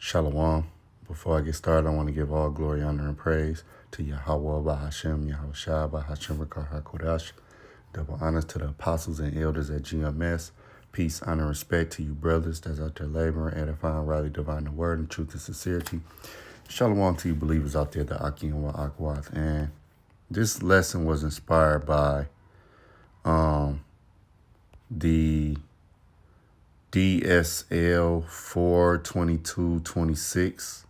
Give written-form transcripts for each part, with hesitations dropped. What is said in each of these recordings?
Shalom. Before I get started, I want to give all glory, honor, and praise to Yahweh, Bahashem, Yahweh Shai, Bahashem, Rekar HaKodesh. Double honors to the apostles and elders at GMS. Peace, honor, and respect to you brothers that's out there laboring, edifying, rightly dividing the word and truth and sincerity. Shalom to you believers out there, the Aki and Wa'akwath. And this lesson was inspired by the DSL 42226.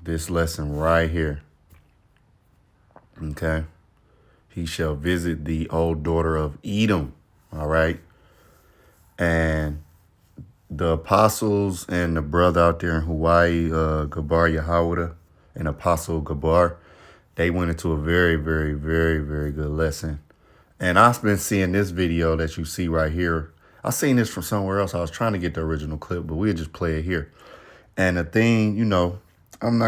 This lesson right here. Okay. He shall visit the old daughter of Edom. All right. And the apostles and the brother out there in Hawaii, Gabar Yahawada and Apostle Gabar, they went into a very, very, very, very good lesson. And I've been seeing this video that you see right here. I seen this from somewhere else. I was trying to get the original clip, but we'll just play it here. And the thing, it's not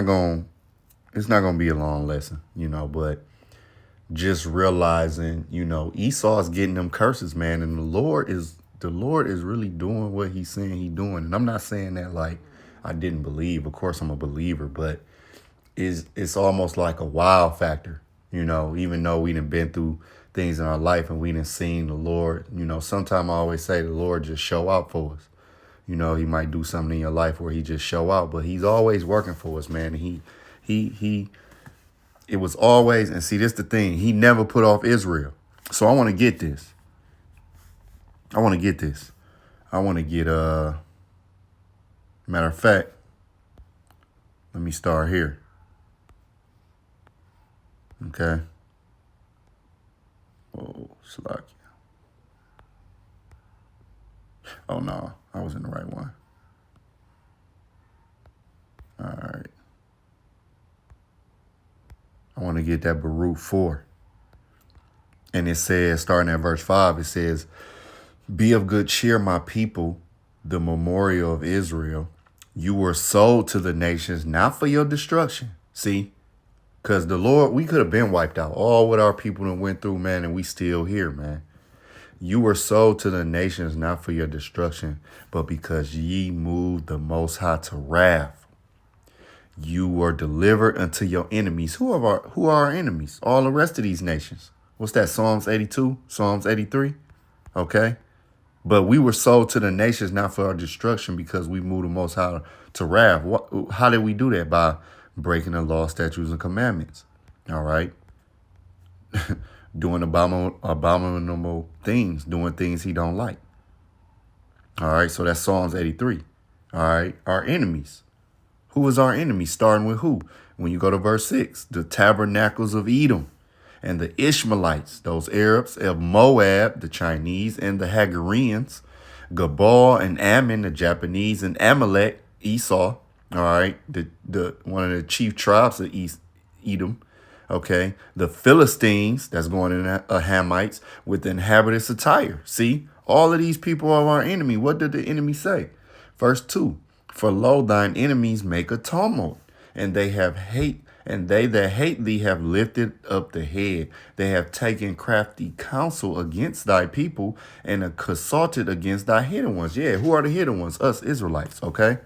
going to be a long lesson, but just realizing, Esau is getting them curses, man. And the Lord is really doing what he's saying he's doing. And I'm not saying that like I didn't believe. Of course, I'm a believer, but it's almost like a wow factor, even though we done been through things in our life and we done seen the Lord. Sometimes I always say the Lord just show out for us. He might do something in your life where he just show out, but he's always working for us, man. It was always, and see, this the thing, he never put off Israel. So I want to get this. I want to get, matter of fact, let me start here. Okay. Oh, Slack. Oh, no, I was in the right one. All right. I want to get that Baruch 4. And it says, starting at verse 5, it says, "Be of good cheer, my people, the memorial of Israel. You were sold to the nations, not for your destruction." See? Because the Lord, we could have been wiped out. All what our people that went through, man, and we still here, man. "You were sold to the nations, not for your destruction, but because ye moved the Most High to wrath. You were delivered unto your enemies." Who are our enemies? All the rest of these nations. What's that? Psalms 82? Psalms 83? Okay. But we were sold to the nations, not for our destruction, because we moved the Most High to wrath. How did we do that? By breaking the law, statutes, and commandments. All right. Doing abominable things, doing things he don't like. All right. So that's Psalms 83. All right. Our enemies. Who is our enemy? Starting with who? When you go to verse 6, the tabernacles of Edom and the Ishmaelites, those Arabs of Moab, the Chinese and the Hagareans, Gabal and Ammon, the Japanese, and Amalek, Esau. All right, the one of the chief tribes of Edom. Okay, the Philistines, that's going in Hamites with inhabitants of Tyre. See, all of these people are our enemy. What did the enemy say? Verse 2, "For lo, thine enemies make a tumult, and they that hate thee have lifted up the head. They have taken crafty counsel against thy people, and have consulted against thy hidden ones." Yeah, who are the hidden ones? Us Israelites, okay?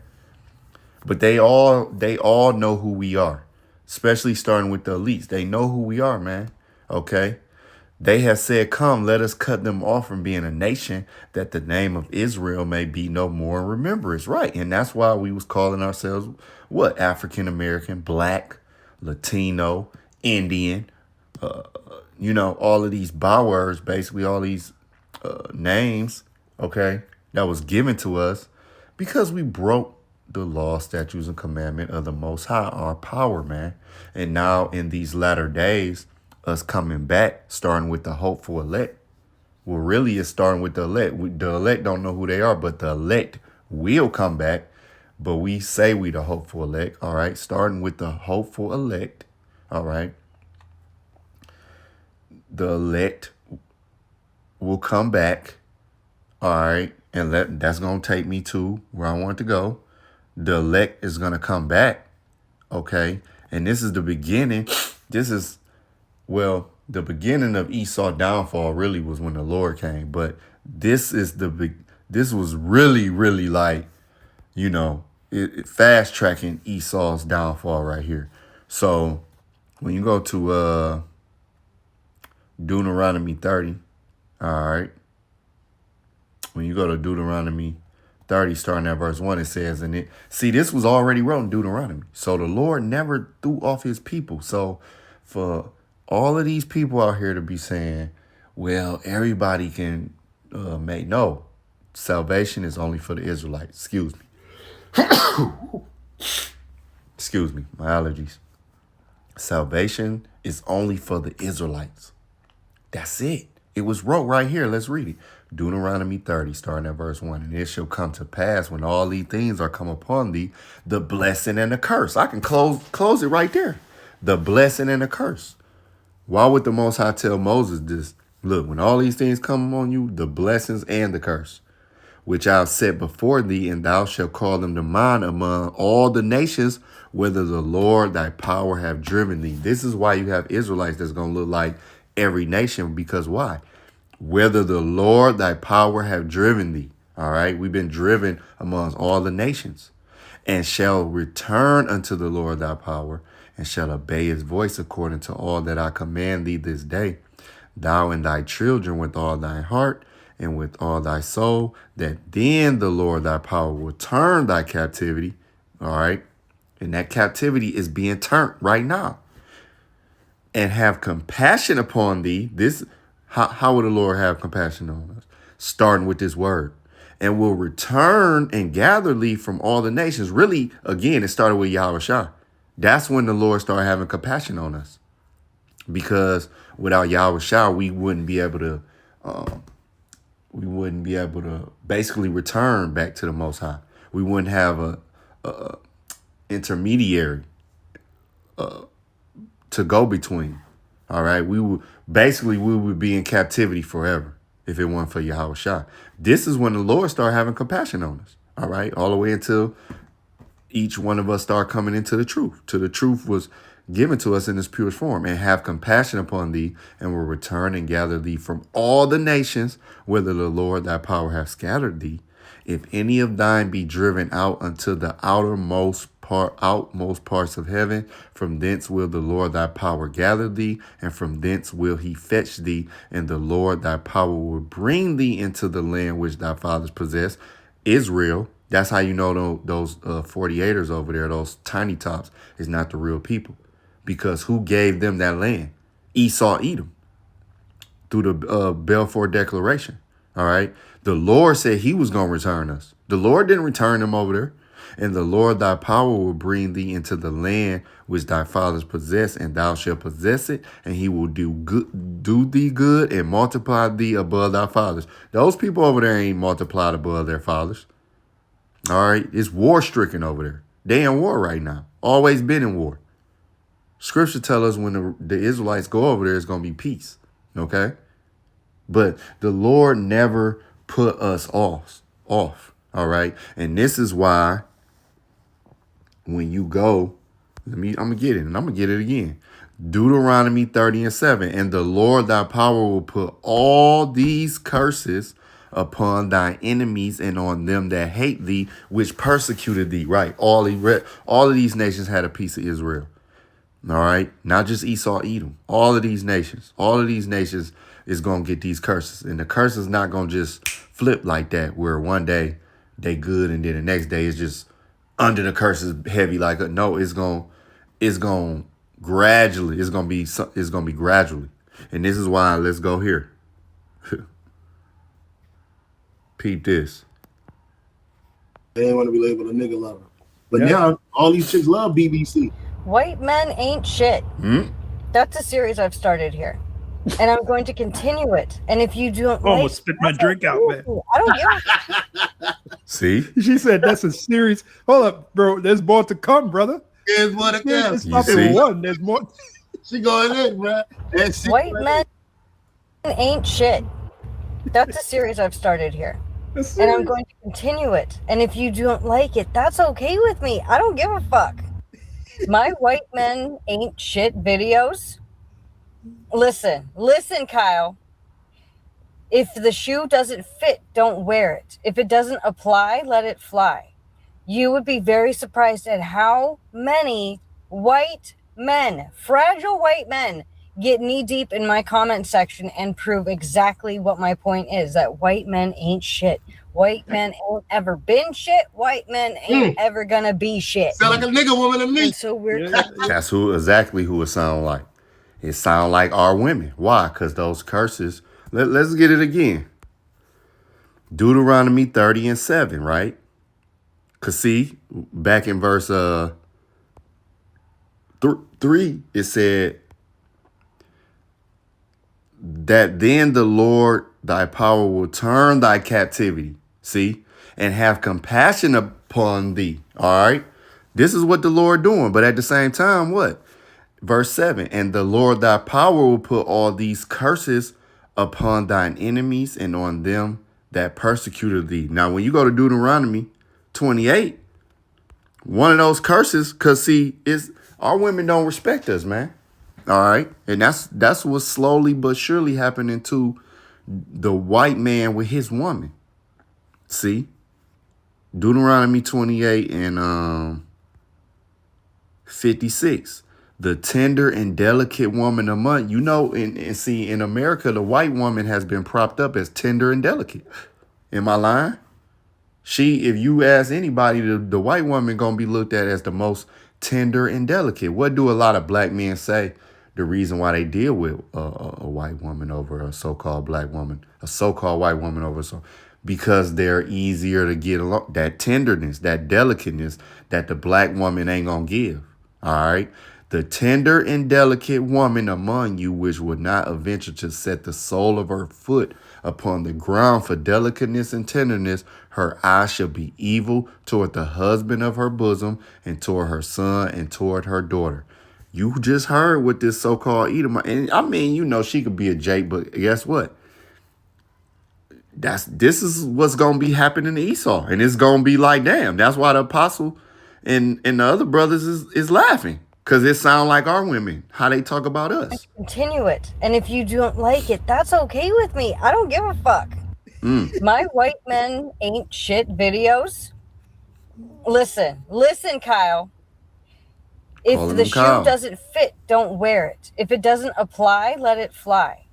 But they all know who we are, especially starting with the elites. They know who we are, man. Okay. "They have said, come, let us cut them off from being a nation, that the name of Israel may be no more in remembrance." Right. And that's why we was calling ourselves what? African American, Black, Latino, Indian, all of these byword, basically all these names, okay, that was given to us because we broke the law, statutes, and commandment of the Most High, our power, man. And now in these latter days, us coming back, starting with the hopeful elect. Well, really, it's starting with the elect. The elect don't know who they are, but the elect will come back. But we say we the hopeful elect, all right? Starting with the hopeful elect, all right? The elect will come back, all right? And that's going to take me to where I want to go. The elect is going to come back, okay? And this is the beginning. The beginning of Esau's downfall really was when the Lord came. But this was really, really like, fast tracking Esau's downfall right here. So when you go to Deuteronomy 30, all right. When you go to Deuteronomy 30, starting at verse 1, it says, this was already wrote in Deuteronomy. So the Lord never threw off his people. So for all of these people out here to be saying, well, everybody can make, no, salvation is only for the Israelites. Excuse me. Excuse me, my allergies. Salvation is only for the Israelites. That's it. It was wrote right here. Let's read it. Deuteronomy 30, starting at verse 1. And it shall come to pass when all these things are come upon thee, the blessing and the curse. I can close it right there. The blessing and the curse. Why would the Most High tell Moses this? Look, when all these things come on you, the blessings and the curse, which I have set before thee, and thou shalt call them to mind among all the nations, whether the Lord thy power have driven thee. This is why you have Israelites that's going to look like every nation, because why? Whether the Lord thy power have driven thee. All right. We've been driven amongst all the nations, and shall return unto the Lord thy power, and shall obey his voice according to all that I command thee this day, thou and thy children with all thy heart and with all thy soul, that then the Lord thy power will turn thy captivity. All right. And that captivity is being turned right now. And have compassion upon thee. This, how will the Lord have compassion on us? Starting with this word. And will return and gather thee from all the nations. Really, again, it started with YOU Esau. That's when the Lord started having compassion on us. Because without YOU Esau, we wouldn't be able to basically return back to the Most High. We wouldn't have a intermediary to go between. All right. We would be in captivity forever if it weren't for Yahweh Shah. This is when the Lord started having compassion on us. All right. All the way until each one of us start coming into the truth. Till the truth was given to us in its purest form, and have compassion upon thee, and will return and gather thee from all the nations, whither the Lord thy power hath scattered thee. If any of thine be driven out unto the outmost parts of heaven, from thence will the Lord thy power gather thee, and from thence will he fetch thee, and the Lord thy power will bring thee into the land which thy fathers possessed. Israel, that's how you know those 48ers over there, those tiny tops, is not the real people. Because who gave them that land? Esau, Edom, through the Balfour Declaration. All right. The Lord said he was going to return us. The Lord didn't return them over there. And the Lord thy power will bring thee into the land which thy fathers possess, and thou shalt possess it, and he will do thee good and multiply thee above thy fathers. Those people over there ain't multiplied above their fathers. All right. It's war stricken over there. They in war right now. Always been in war. Scripture tell us when the Israelites go over there, it's going to be peace. Okay. But the Lord never put us off. All right. And this is why when you go, I'm going to get it, and I'm going to get it again. Deuteronomy 30 and 7. And the Lord thy power will put all these curses upon thy enemies and on them that hate thee, which persecuted thee. Right. All of these nations had a piece of Israel. All right. Not just Esau, Edom. All of these nations is going to get these curses. And the curse is not going to just flip like that, where one day they good and then the next day it's just under the curse is heavy. Like, no, it's going gradually. It's going to be gradually. And this is why, let's go here. Peep this. They didn't want to be labeled a nigga lover. But now all these chicks love BBC. White men ain't shit. That's a series I've started here. And I'm going to continue it. And if you don't almost spit my drink out, man. I don't give a See? She said that's a series. Hold up, bro. There's more to come, brother. There's more to come. It's not in one. There's more. She going in, bro. White men ain't shit. That's a series I've started here. And I'm going to continue it. And if you don't like it, that's okay with me. I don't give a fuck. My white men ain't shit videos. Listen, Kyle. If the shoe doesn't fit, don't wear it. If it doesn't apply, let it fly. You would be very surprised at how many white men, fragile white men, get knee deep in my comment section and prove exactly what my point is, that white men ain't shit. White men ain't ever been shit. White men ain't ever gonna be shit. Sound like a nigga woman to me. And so we're That's exactly who it sound like. It sound like our women. Why? Because those curses. Let's get it again. Deuteronomy 30:7, right? Because see, back in verse 3, it said that then the Lord thy power will turn thy captivity, see, and have compassion upon thee. All right. This is what the Lord doing. But at the same time, what? Verse 7, and the Lord thy power will put all these curses upon thine enemies and on them that persecuted thee. Now, when you go to Deuteronomy 28, one of those curses, because see, is our women don't respect us, man. All right. And that's what's slowly but surely happening to the white man with his woman. See? Deuteronomy 28 and 56. The tender and delicate woman among, you know, and see, in America, the white woman has been propped up as tender and delicate. Am I lying? If you ask anybody, the white woman gonna be looked at as the most tender and delicate. What do a lot of black men say? The reason why they deal with a white woman over a so-called black woman, a so-called white woman over because they're easier to get along. That tenderness, that delicateness that the black woman ain't gonna give. All right. The tender and delicate woman among you, which would not venture to set the sole of her foot upon the ground for delicateness and tenderness, her eye shall be evil toward the husband of her bosom and toward her son and toward her daughter. You just heard what this so-called Edomite, and I mean, you know, she could be a Jake, but guess what? This is what's gonna be happening to Esau, and it's gonna be like, damn. That's why the apostle and the other brothers is laughing. Because it sounds like our women, how they talk about us. Continue it. And if you don't like it, that's okay with me. I don't give a fuck. My white men ain't shit videos. Listen, Kyle. If the shoe doesn't fit, don't wear it. If it doesn't apply, let it fly.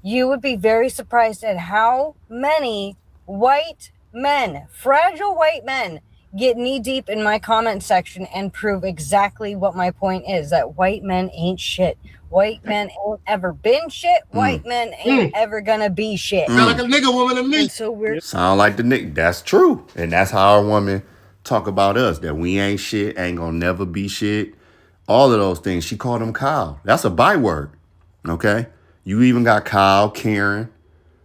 You would be very surprised at how many white men, fragile white men, get knee deep in my comment section and prove exactly what my point is, that white men ain't shit. White men ain't ever been shit. White men ain't ever gonna be shit. Sound like a nigga woman to me. And so we're sound like the nigga. That's true. And that's how our women talk about us, that we ain't shit, ain't gonna never be shit. All of those things. She called him Kyle. That's a byword. Okay? You even got Kyle, Karen.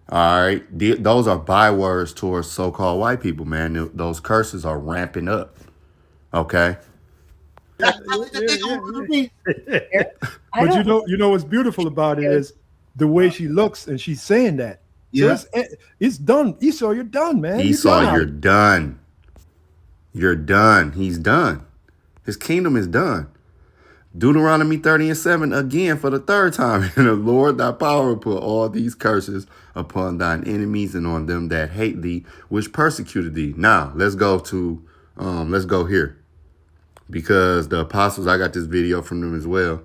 All right. Those are bywords towards so-called white people, man. Those curses are ramping up. Okay. But you know what's beautiful about it is the way she looks, and she's saying that. Yeah. So it's done. Esau, you're done, man. Esau, you're done. You're done. He's done. His kingdom is done. Deuteronomy 30:7 again for the third time. And the Lord thy power put all these curses upon thine enemies and on them that hate thee, which persecuted thee. Now let's go here. Because the apostles, I got this video from them as well.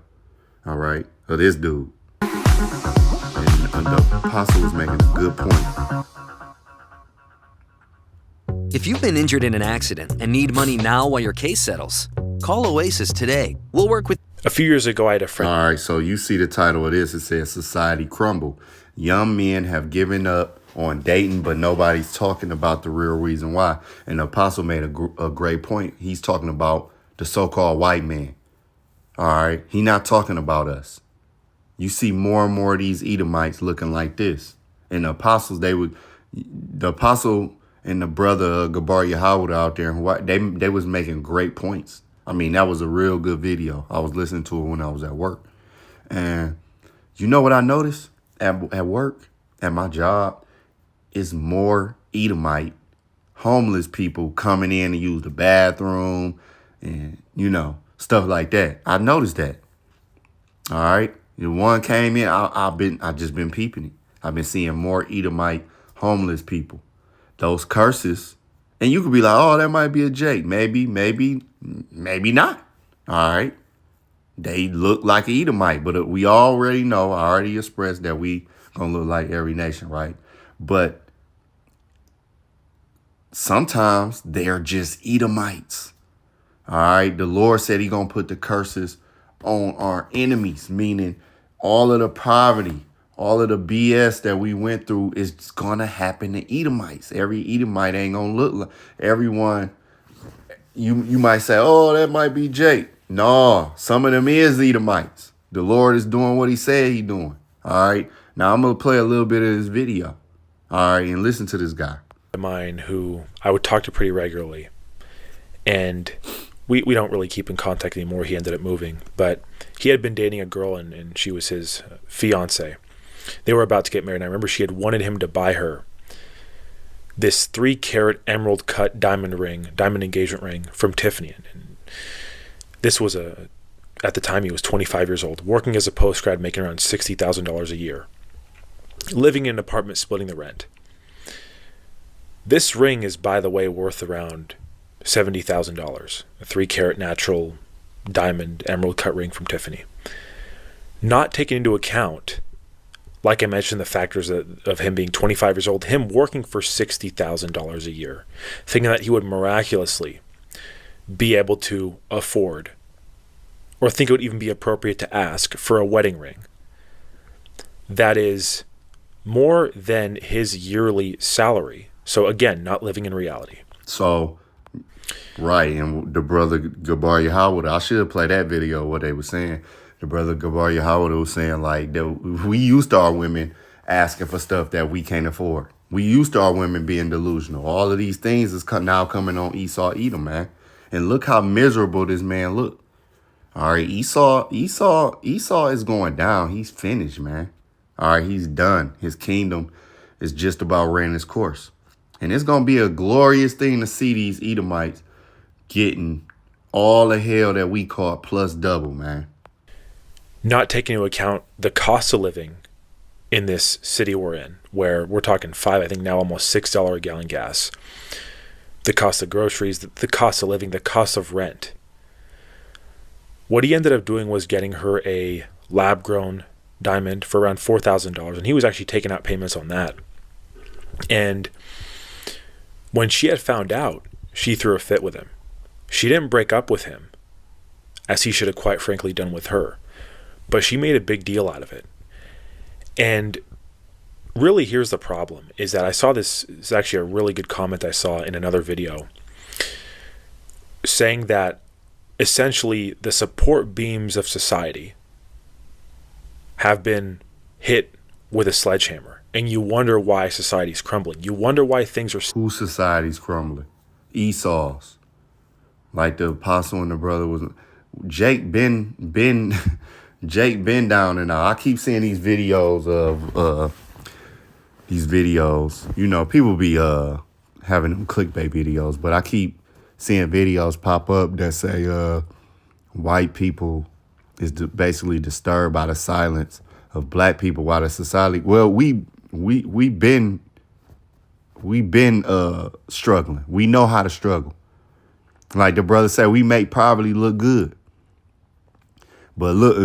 All right. Of this dude. And the apostle was making a good point. If you've been injured in an accident and need money now while your case settles, call Oasis today. We'll work with... A few years ago, I had a friend. All right, so you see the title of this. It says Society Crumble. Young men have given up on dating, but nobody's talking about the real reason why. And the apostle made a great point. He's talking about the so-called white man. All right, he's not talking about us. You see more and more of these Edomites looking like this. And the apostles, the apostle and the brother Gabar Yahweh out there in Hawaii, they was making great points. I mean, that was a real good video. I was listening to it when I was at work. And you know what I noticed at work, at my job, is more Edomite, homeless people coming in to use the bathroom and, you know, stuff like that. I noticed that. All right. The one came in, I just been peeping it. I've been seeing more Edomite homeless people. Those curses And you could be like, oh, that might be a Jake. Maybe not. All right. They look like an Edomite, but we already know, I already expressed that we gonna look like every nation, right? But sometimes they're just Edomites. All right. The Lord said he gonna put the curses on our enemies, meaning all of the poverty, all of the BS that we went through is gonna happen to Edomites. Every Edomite ain't gonna look like everyone. You might say, oh, that might be Jake. No, some of them is Edomites. The Lord is doing what he said he doing. All right. Now I'm gonna play a little bit of this video. All right, and listen to this guy. Mine who I would talk to pretty regularly, and we don't really keep in contact anymore. He ended up moving, but he had been dating a girl, and she was his fiance. They were about to get married, and I remember she had wanted him to buy her this 3-carat emerald cut diamond engagement ring from Tiffany. And this was at the time he was 25 years old, working as a post-grad, making around $60,000 a year, living in an apartment, splitting the rent. This ring is, by the way, worth around $70,000, a 3-carat natural diamond emerald cut ring from Tiffany. Not taking into account, like I mentioned, the factors of him being 25 years old, him working for $60,000 a year, thinking that he would miraculously be able to afford, or think it would even be appropriate to ask for a wedding ring that is more than his yearly salary. So again, not living in reality. So, right, and the brother Gabar Yahweh, I should have played that video, what they were saying. The brother Gabar Yahweh was saying, like, that we used to our women asking for stuff that we can't afford. We used to our women being delusional. All of these things is now coming on Esau Edom, man. And look how miserable this man look. All right, Esau is going down. He's finished, man. All right, he's done. His kingdom is just about ran its course. And it's going to be a glorious thing to see these Edomites getting all the hell that we caught plus double, man. Not taking into account the cost of living in this city we're in, where we're talking I think now almost $6 a gallon gas. The cost of groceries, the cost of living, the cost of rent. What he ended up doing was getting her a lab-grown diamond for around $4,000, and he was actually taking out payments on that. And when she had found out, she threw a fit with him. She didn't break up with him, as he should have quite frankly done with her, but she made a big deal out of it. And really, here's the problem, is that I saw this is actually a really good comment I saw in another video, saying that essentially the support beams of society have been hit with a sledgehammer, and you wonder why society's crumbling. You wonder why things are... Whose society's crumbling? Esau's. Like the apostle and the brother was... Jake been down and out. I keep seeing these videos of... You know, people be having them clickbait videos, but I keep seeing videos pop up that say white people is basically disturbed by the silence of black people while the society... Well, we been struggling. We know how to struggle. Like the brother said, we make poverty look good. But look,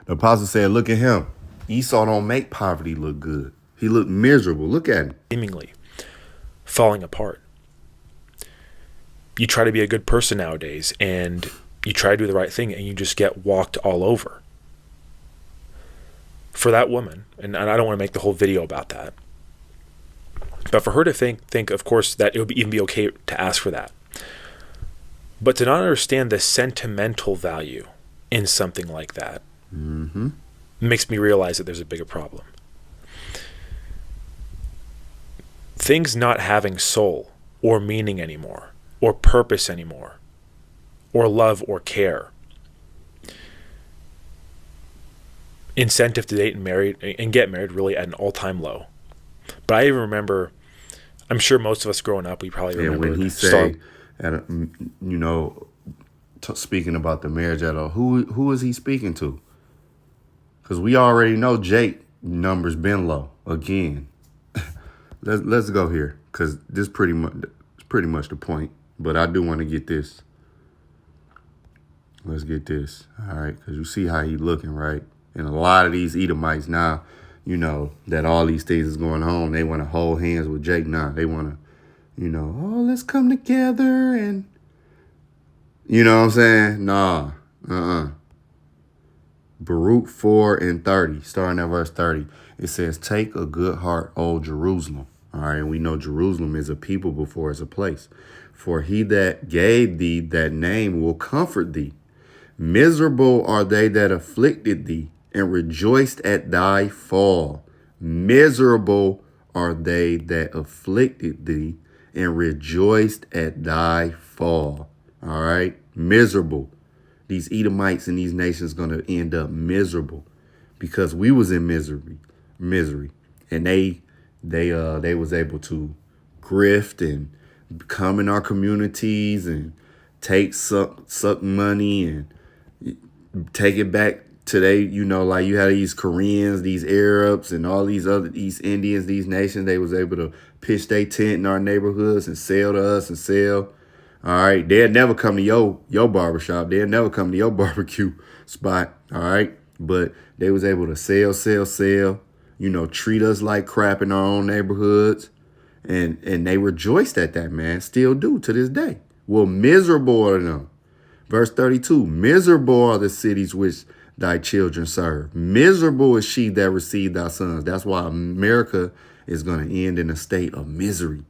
the apostle said, look at him. Esau don't make poverty look good. He looked miserable. Look at him. Seemingly falling apart. You try to be a good person nowadays, and you try to do the right thing, and you just get walked all over. For that woman, and I don't want to make the whole video about that, but for her to think, of course, that it would even be okay to ask for that. But to not understand the sentimental value in something like that makes me realize that there's a bigger problem. Things not having soul or meaning anymore, or purpose anymore, or love or care. Incentive to date and get married really at an all-time low. But I even remember, I'm sure most of us growing up, we probably remember. When he said, speaking about the marriage at all, who is he speaking to? Because we already know Jake numbers been low again. Let's go here, because this pretty pretty much the point. But I do want to get this. Let's get this. All right. Because you see how he looking, right? And a lot of these Edomites now, you know, that all these things is going on. They want to hold hands with Jake now. They want to, you know, oh, let's come together and, you know what I'm saying? Nah. Baruch 4:30, starting at verse 30. It says, take a good heart, O Jerusalem. All right, and we know Jerusalem is a people before it's a place. For he that gave thee that name will comfort thee. Miserable are they that afflicted thee and rejoiced at thy fall. Miserable are they that afflicted thee and rejoiced at thy fall. All right, miserable. These Edomites and these nations going to end up miserable because we was in misery, and they was able to grift and come in our communities and take suck money and take it back to they, you know, like you had these Koreans, these Arabs, and all these other East Indians, these nations. They was able to pitch their tent in our neighborhoods and sell to us and sell. All right, they'll never come to your barbershop. They'll never come to your barbecue spot. All right, but they was able to sell, you know, treat us like crap in our own neighborhoods. And they rejoiced at that, man. Still do to this day. Well, miserable are them. Verse 32, miserable are the cities which thy children serve. Miserable is she that received thy sons. That's why America is going to end in a state of misery.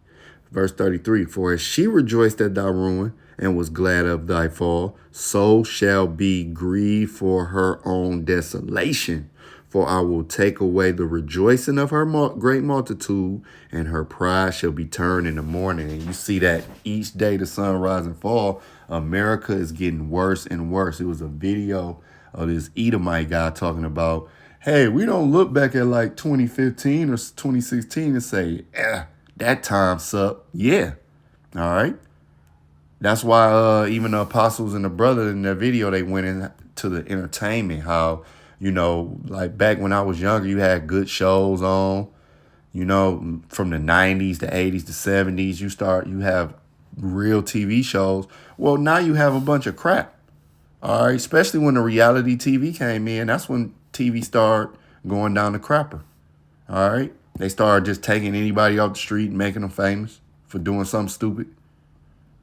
Verse 33, for as she rejoiced at thy ruin and was glad of thy fall, so shall be grieved for her own desolation. For I will take away the rejoicing of her great multitude, and her pride shall be turned in the morning. And you see that each day the sun rise and fall, America is getting worse and worse. It was a video of this Edomite guy talking about, hey, we don't look back at like 2015 or 2016 and say, that time sucked. Yeah. All right. That's why even the apostles and the brother in their video, they went into the entertainment. How, you know, like back when I was younger, you had good shows on, you know, from the 90s, the 80s, the 70s. You have real TV shows. Well, now you have a bunch of crap. All right. Especially when the reality TV came in. That's when TV started going down the crapper. All right. They started just taking anybody off the street and making them famous for doing something stupid.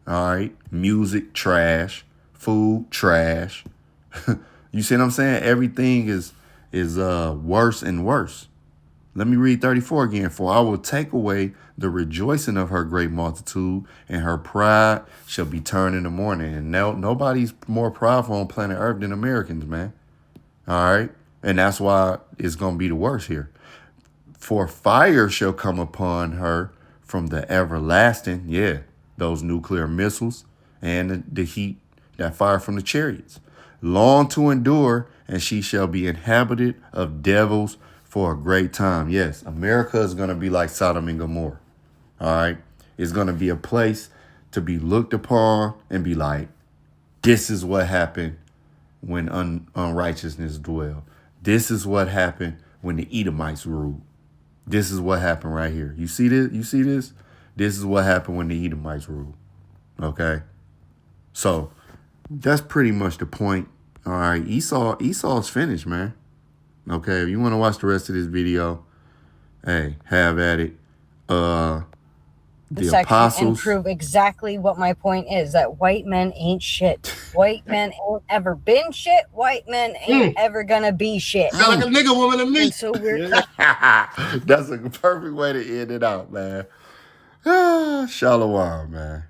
All right. Music, trash. Food, trash. You see what I'm saying? Everything is worse and worse. Let me read 34 again. For I will take away the rejoicing of her great multitude, and her pride shall be turned in the morning. And now nobody's more prideful on planet Earth than Americans, man. All right. And that's why it's going to be the worst here. For fire shall come upon her from the everlasting, those nuclear missiles and the heat, that fire from the chariots. Long to endure, and she shall be inhabited of devils for a great time. Yes, America is going to be like Sodom and Gomorrah. All right. It's going to be a place to be looked upon and be like, this is what happened when unrighteousness dwelled. This is what happened when the Edomites ruled. This is what happened right here. You see this? You see this? This is what happened when the Edomites ruled. Okay. So that's pretty much the point. All right. Esau's finished, man. Okay. If you want to watch the rest of this video, hey, have at it. The apostles, and prove exactly what my point is, that white men ain't shit. White men ain't ever been shit. White men ain't ever gonna be shit. Sound like a nigga woman to me. And so we're that's a perfect way to end it out, man. Shalom, man.